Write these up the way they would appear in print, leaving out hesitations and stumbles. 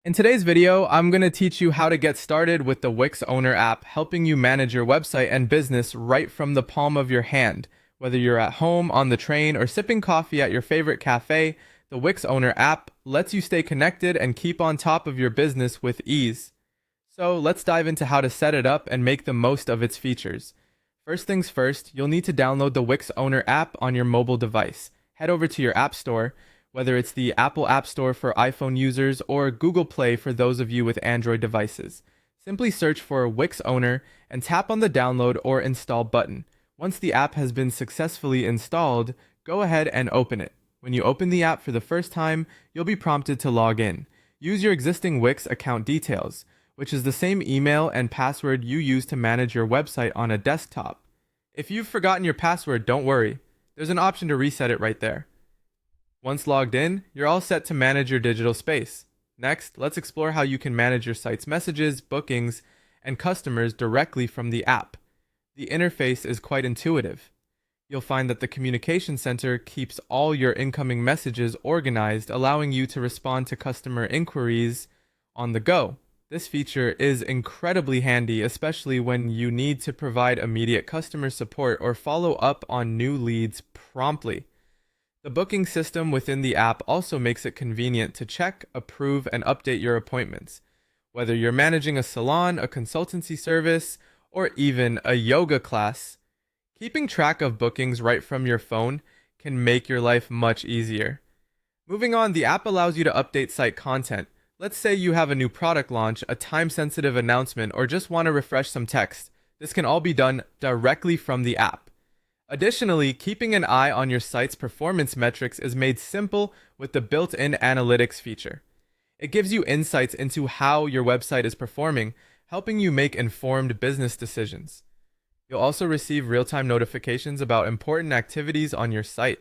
In today's video, I'm going to teach you how to get started with the Wix Owner app, helping you manage your website and business right from the palm of your hand. Whether you're at home, on the train, or sipping coffee at your favorite cafe, the Wix Owner app lets you stay connected and keep on top of your business with ease. So let's dive into how to set it up and make the most of its features. First things first, you'll need to download the Wix Owner app on your mobile device. Head over to your App Store, whether it's the Apple App Store for iPhone users or Google Play for those of you with Android devices. Simply search for Wix Owner and tap on the download or install button. Once the app has been successfully installed, go ahead and open it. When you open the app for the first time, you'll be prompted to log in. Use your existing Wix account details, which is the same email and password you use to manage your website on a desktop. If you've forgotten your password, don't worry. There's an option to reset it right there. Once logged in, you're all set to manage your digital space. Next, let's explore how you can manage your site's messages, bookings, and customers directly from the app. The interface is quite intuitive. You'll find that the communication center keeps all your incoming messages organized, allowing you to respond to customer inquiries on the go. This feature is incredibly handy, especially when you need to provide immediate customer support or follow up on new leads promptly. The booking system within the app also makes it convenient to check, approve, and update your appointments. Whether you're managing a salon, a consultancy service, or even a yoga class, keeping track of bookings right from your phone can make your life much easier. Moving on, the app allows you to update site content. Let's say you have a new product launch, a time-sensitive announcement, or just want to refresh some text. This can all be done directly from the app. Additionally, keeping an eye on your site's performance metrics is made simple with the built-in analytics feature. It gives you insights into how your website is performing, helping you make informed business decisions. You'll also receive real-time notifications about important activities on your site,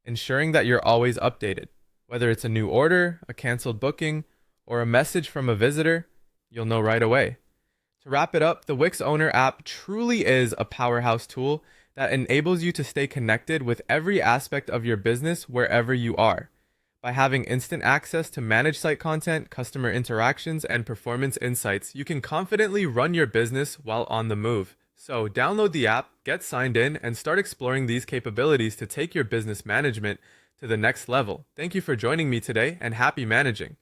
ensuring that you're always updated. Whether it's a new order, a canceled booking, or a message from a visitor, you'll know right away. To wrap it up, the Wix Owner app truly is a powerhouse tool that enables you to stay connected with every aspect of your business wherever you are. By having instant access to managed site content, customer interactions, and performance insights, you can confidently run your business while on the move. So download the app, get signed in, and start exploring these capabilities to take your business management to the next level. Thank you for joining me today, and happy managing.